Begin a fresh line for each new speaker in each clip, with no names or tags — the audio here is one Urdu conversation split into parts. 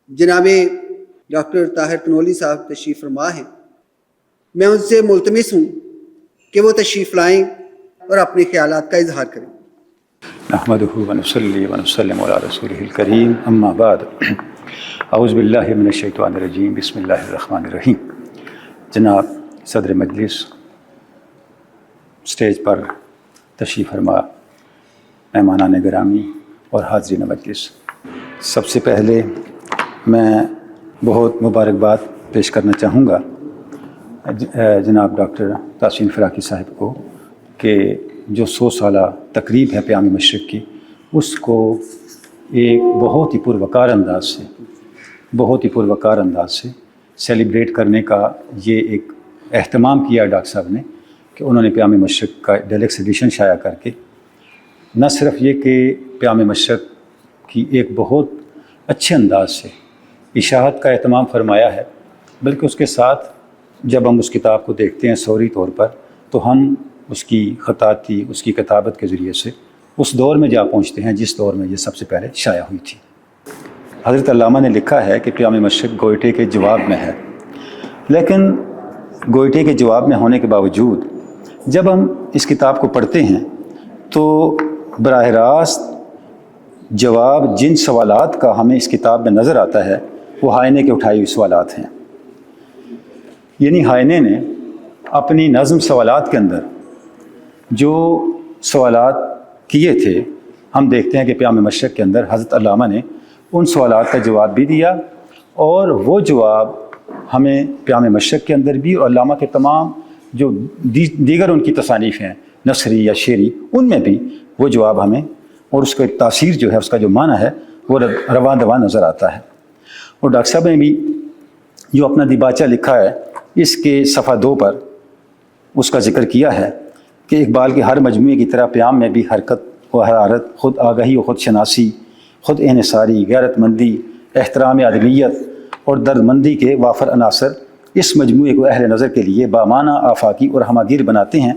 جناب ڈاکٹر طاہر کنولی صاحب تشریف فرما ہیں، میں ان سے ملتمس ہوں کہ وہ تشریف لائیں اور اپنے خیالات کا اظہار کریں۔
نحمده ونصلي ونسلم على رسوله الكريم اما بعد اعوذ باللہ من الشیطان الرجیم بسم اللہ الرحمن الرحیم۔ جناب صدر مجلس، اسٹیج پر تشریف فرما مہمانان گرامی اور حاضرین مجلس، سب سے پہلے میں بہت مبارکباد پیش کرنا چاہوں گا جناب ڈاکٹر تحسین فراقی صاحب کو کہ جو 100 سالہ تقریب ہے پیام مشرق کی، اس کو ایک بہت ہی پروقار انداز سے سیلیبریٹ کرنے کا یہ ایک اہتمام کیا ڈاکٹر صاحب نے کہ انہوں نے پیام مشرق کا ڈیلکس ایڈیشن شائع کر کے نہ صرف یہ کہ پیام مشرق کی ایک بہت اچھے انداز سے اشاعت کا اہتمام فرمایا ہے، بلکہ اس کے ساتھ جب ہم اس کتاب کو دیکھتے ہیں سوری طور پر تو ہم اس کی خطاطی، اس کی کتابت کے ذریعے سے اس دور میں جا پہنچتے ہیں جس دور میں یہ سب سے پہلے شائع ہوئی تھی۔ حضرت علامہ نے لکھا ہے کہ پیام مشرق گوئٹے کے جواب میں ہے، لیکن گوئٹے کے جواب میں ہونے کے باوجود جب ہم اس کتاب کو پڑھتے ہیں تو براہ راست جواب جن سوالات کا ہمیں اس کتاب میں نظر آتا ہے وہ ہائنے کے اٹھائے ہوئے سوالات ہیں۔ یعنی ہائنے نے اپنی نظم سوالات کے اندر جو سوالات کیے تھے، ہم دیکھتے ہیں کہ پیام مشرق کے اندر حضرت علامہ نے ان سوالات کا جواب بھی دیا، اور وہ جواب ہمیں پیام مشرق کے اندر بھی اور علامہ کے تمام جو دیگر ان کی تصانیف ہیں نثری یا شعری، ان میں بھی وہ جواب ہمیں اور اس کا تاثیر جو ہے، اس کا جو معنی ہے وہ رواں دواں نظر آتا ہے۔ اور ڈاکٹر صاحب نے بھی جو اپنا دیباچہ لکھا ہے، اس کے صفحہ 2 پر اس کا ذکر کیا ہے کہ اقبال کے ہر مجموعے کی طرح پیام میں بھی حرکت و حرارت، خود آگاہی و خود شناسی، خود انحصاری، غیرت مندی، احترام آدمیت اور دردمندی کے وافر عناصر اس مجموعے کو اہل نظر کے لیے بامعنی، آفاقی اور ہماگیر بناتے ہیں،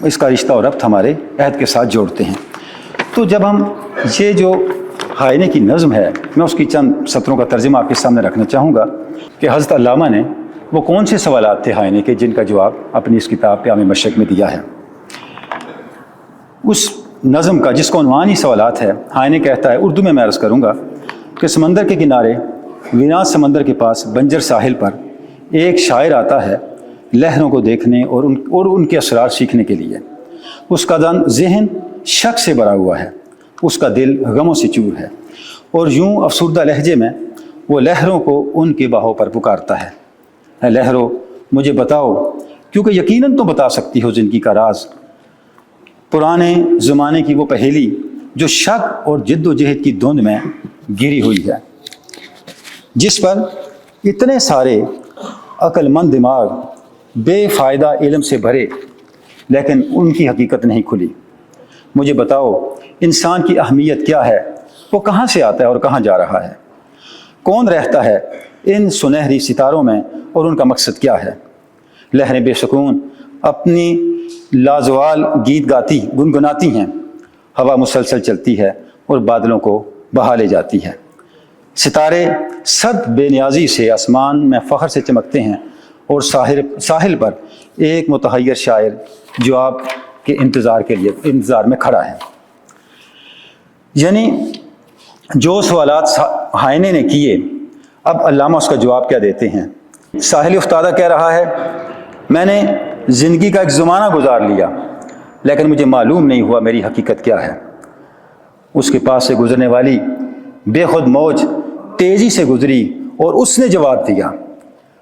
اس کا رشتہ اور ربط ہمارے عہد کے ساتھ جوڑتے ہیں۔ تو جب ہم یہ جو ہائنے کی نظم ہے، میں اس کی چند سطروں کا ترجمہ آپ کے سامنے رکھنا چاہوں گا کہ حضرت علامہ نے وہ کون سے سوالات تھے ہائنے کے جن کا جواب اپنی اس کتاب پیام مشرق میں دیا ہے۔ اس نظم کا جس کو عنوان ہی سوالات ہے، ہائنے کہتا ہے، اردو میں عرض کروں گا کہ سمندر کے کنارے ویران سمندر کے پاس بنجر ساحل پر ایک شاعر آتا ہے لہروں کو دیکھنے اور ان کے اسرار سیکھنے کے لیے۔ اس کا ذہن شک سے بھرا ہوا ہے، اس کا دل غموں سے چور ہے، اور یوں افسردہ لہجے میں وہ لہروں کو ان کے بہاؤ پر پکارتا ہے، اے لہروں مجھے بتاؤ، کیونکہ یقیناً تو بتا سکتی ہو زندگی کا راز، پرانے زمانے کی وہ پہیلی جو شک اور جد و جہد کی دھند میں گری ہوئی ہے، جس پر اتنے سارے عقل مند دماغ بے فائدہ علم سے بھرے لیکن ان کی حقیقت نہیں کھلی۔ مجھے بتاؤ انسان کی اہمیت کیا ہے، وہ کہاں سے آتا ہے اور کہاں جا رہا ہے، کون رہتا ہے ان سنہری ستاروں میں اور ان کا مقصد کیا ہے۔ لہریں بے سکون اپنی لازوال گیت گنگناتی ہیں، ہوا مسلسل چلتی ہے اور بادلوں کو بہا لے جاتی ہے، ستارے صد بے نیازی سے آسمان میں فخر سے چمکتے ہیں، اور ساحل پر ایک متحیر شاعر جواب کے انتظار میں کھڑا ہے۔ یعنی جو سوالات ہائنے نے کیے، اب علامہ اس کا جواب کیا دیتے ہیں۔ ساحل افتادہ کہہ رہا ہے، میں نے زندگی کا ایک زمانہ گزار لیا لیکن مجھے معلوم نہیں ہوا میری حقیقت کیا ہے۔ اس کے پاس سے گزرنے والی بے خود موج تیزی سے گزری اور اس نے جواب دیا،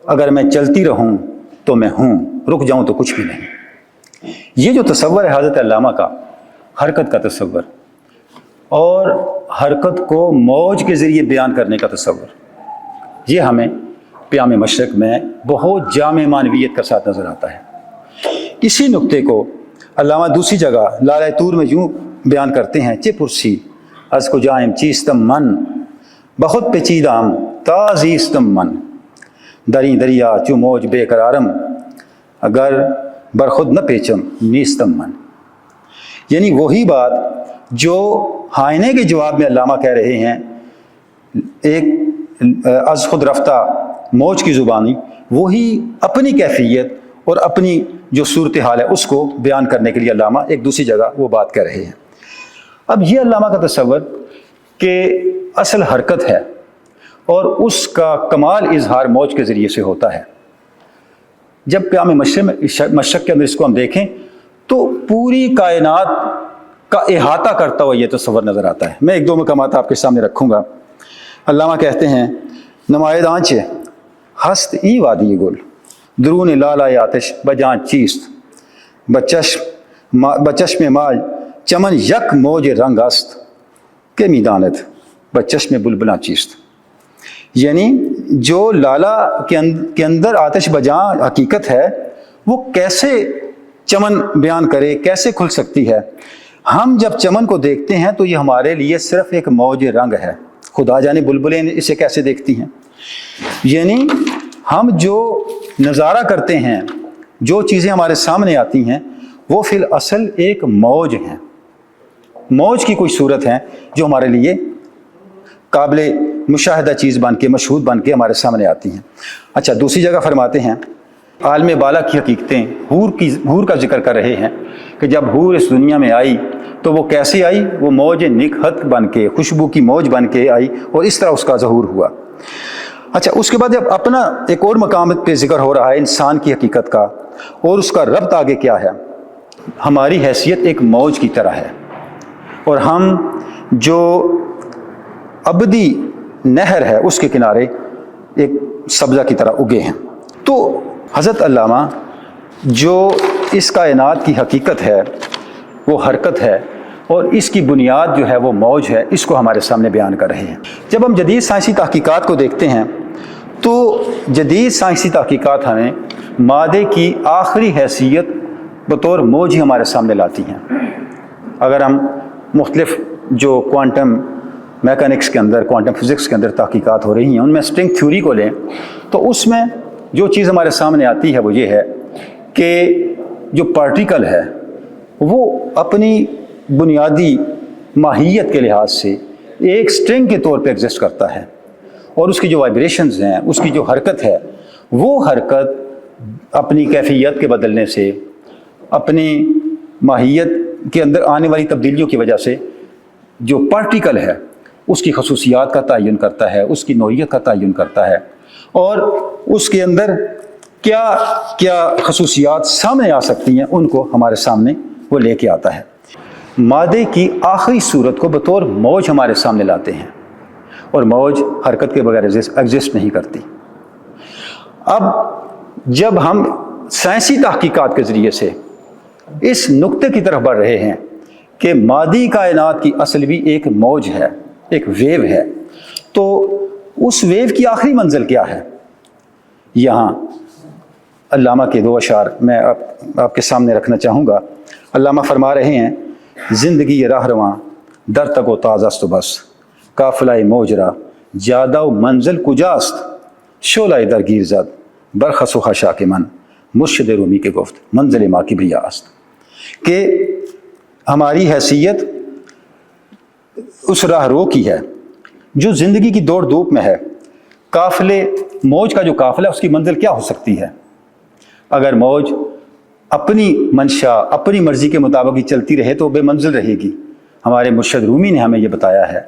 اگر میں چلتی رہوں تو میں ہوں، رک جاؤں تو کچھ بھی نہیں۔ یہ جو تصور ہے حضرت علامہ کا، حرکت کا تصور اور حرکت کو موج کے ذریعے بیان کرنے کا تصور، یہ ہمیں پیام مشرق میں بہت جامع معنویت کے ساتھ نظر آتا ہے۔ اسی نقطے کو علامہ دوسری جگہ لالۂ طور میں یوں بیان کرتے ہیں، چے پرسی از کجایم چیستم من، بخود پیچیدام تازیستم من، دری دریا چو موج بے قرارم، اگر برخود نہ پیچم نیستم من۔ یعنی وہی بات جو ہائنے کے جواب میں علامہ کہہ رہے ہیں، ایک از خود رفتہ موج کی زبانی وہی اپنی کیفیت اور اپنی جو صورتحال ہے اس کو بیان کرنے کے لیے علامہ ایک دوسری جگہ وہ بات کر رہے ہیں۔ اب یہ علامہ کا تصور کہ اصل حرکت ہے اور اس کا کمال اظہار موج کے ذریعے سے ہوتا ہے۔ جب پیام مشرق کے اندر اس کو ہم دیکھیں تو پوری کائنات کا احاطہ کرتا ہوا یہ تصور نظر آتا ہے۔ میں ایک دو مقامات آپ کے سامنے رکھوں گا۔ علامہ کہتے ہیں نمائد آنچ ہست ای وادی گل درون لالا آتش بجان چیست بچشم ماج چمن یک موج رنگ است کہ میدانت بچشم بلبلاں چیست، یعنی جو لالا کے اندر آتش بجاں حقیقت ہے وہ کیسے چمن بیان کرے، کیسے کھل سکتی ہے۔ ہم جب چمن کو دیکھتے ہیں تو یہ ہمارے لیے صرف ایک موج رنگ ہے، خدا جانے بلبلیں اسے کیسے دیکھتی ہیں۔ یعنی ہم جو نظارہ کرتے ہیں، جو چیزیں ہمارے سامنے آتی ہیں وہ فی الاصل ایک موج ہیں، موج کی کوئی صورت ہے جو ہمارے لیے قابل مشاہدہ چیز بن کے، مشہود بن کے ہمارے سامنے آتی ہیں۔ اچھا، دوسری جگہ فرماتے ہیں عالم بالا کی حقیقتیں حور کا ذکر کر رہے ہیں کہ جب حور اس دنیا میں آئی تو وہ کیسے آئی، وہ موج نکہت بن کے، خوشبو کی موج بن کے آئی اور اس طرح اس کا ظہور ہوا۔ اچھا، اس کے بعد جب اپنا ایک اور مقام پہ ذکر ہو رہا ہے انسان کی حقیقت کا اور اس کا ربط آگے کیا ہے، ہماری حیثیت ایک موج کی طرح ہے اور ہم جو ابدی نہر ہے اس کے کنارے ایک سبزہ کی طرح اگے ہیں۔ تو حضرت علامہ جو اس کائنات کی حقیقت ہے وہ حرکت ہے اور اس کی بنیاد جو ہے وہ موج ہے، اس کو ہمارے سامنے بیان کر رہے ہیں۔ جب ہم جدید سائنسی تحقیقات کو دیکھتے ہیں تو جدید سائنسی تحقیقات ہمیں مادے کی آخری حیثیت بطور موج ہی ہمارے سامنے لاتی ہیں۔ اگر ہم مختلف جو کوانٹم میکینکس کے اندر، کوانٹم فزکس کے اندر تحقیقات ہو رہی ہیں، ان میں اسٹرنگ تھیوری کو لیں تو اس میں جو چیز ہمارے سامنے آتی ہے وہ یہ ہے کہ جو پارٹیکل ہے وہ اپنی بنیادی ماہیت کے لحاظ سے ایک اسٹرنگ کے طور پہ ایگزسٹ کرتا ہے اور اس کی جو وائبریشنز ہیں، اس کی جو حرکت ہے، وہ حرکت اپنی کیفیت کے بدلنے سے، اپنی ماہیت کے اندر آنے والی تبدیلیوں کی وجہ سے جو پارٹیکل ہے اس کی خصوصیات کا تعین کرتا ہے، اس کی نوعیت کا تعین کرتا ہے اور اس کے اندر کیا کیا خصوصیات سامنے آ سکتی ہیں ان کو ہمارے سامنے وہ لے کے آتا ہے۔ مادے کی آخری صورت کو بطور موج ہمارے سامنے لاتے ہیں اور موج حرکت کے بغیر ایگزسٹ نہیں کرتی۔ اب جب ہم سائنسی تحقیقات کے ذریعے سے اس نقطے کی طرف بڑھ رہے ہیں کہ مادی کائنات کی اصل بھی ایک موج ہے، ایک ویو ہے، تو اس ویو کی آخری منزل کیا ہے؟ یہاں علامہ کے دو اشعار میں آپ کے سامنے رکھنا چاہوں گا۔ علامہ فرما رہے ہیں زندگی یہ راہ رواں در تک و تازہ بس قافلہ موجرا جادہ و منزل کجاست شعلہ درگیر زد برخس و خشا کے من مرشد رومی کے گفت منزل ماں کی بریا است، کہ ہماری حیثیت اس راہ رو کی ہے جو زندگی کی دوڑ دھوپ میں ہے۔ قافلے موج کا جو قافلہ ہے اس کی منزل کیا ہو سکتی ہے؟ اگر موج اپنی منشا، اپنی مرضی کے مطابق ہی چلتی رہے تو بے منزل رہے گی۔ ہمارے مرشد رومی نے ہمیں یہ بتایا ہے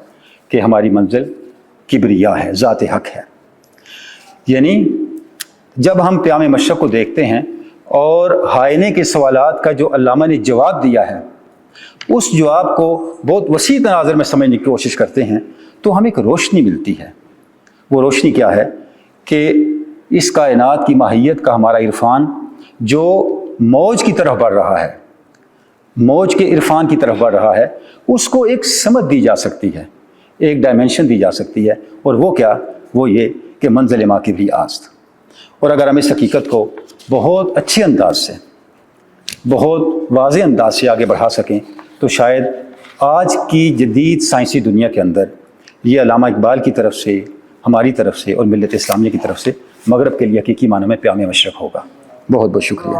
کہ ہماری منزل کبریا ہے، ذات حق ہے۔ یعنی جب ہم پیام مشرق کو دیکھتے ہیں اور ہائنے کے سوالات کا جو علامہ نے جواب دیا ہے اس جواب کو بہت وسیع تناظر میں سمجھنے کی کوشش کرتے ہیں تو ہمیں ایک روشنی ملتی ہے۔ وہ روشنی کیا ہے کہ اس کائنات کی ماہیت کا ہمارا عرفان جو موج کی طرف بڑھ رہا ہے، موج کے عرفان کی طرف بڑھ رہا ہے، اس کو ایک سمت دی جا سکتی ہے، ایک ڈائمنشن دی جا سکتی ہے، اور وہ کیا؟ وہ یہ کہ منزل ماں کی بھی آست۔ اور اگر ہم اس حقیقت کو بہت اچھے انداز سے، بہت واضح انداز سے آگے بڑھا سکیں تو شاید آج کی جدید سائنسی دنیا کے اندر یہ علامہ اقبال کی طرف سے، ہماری طرف سے اور ملت اسلامیہ کی طرف سے مغرب کے لیے حقیقی معنوں میں پیام مشرق ہوگا۔ بہت بہت شکریہ۔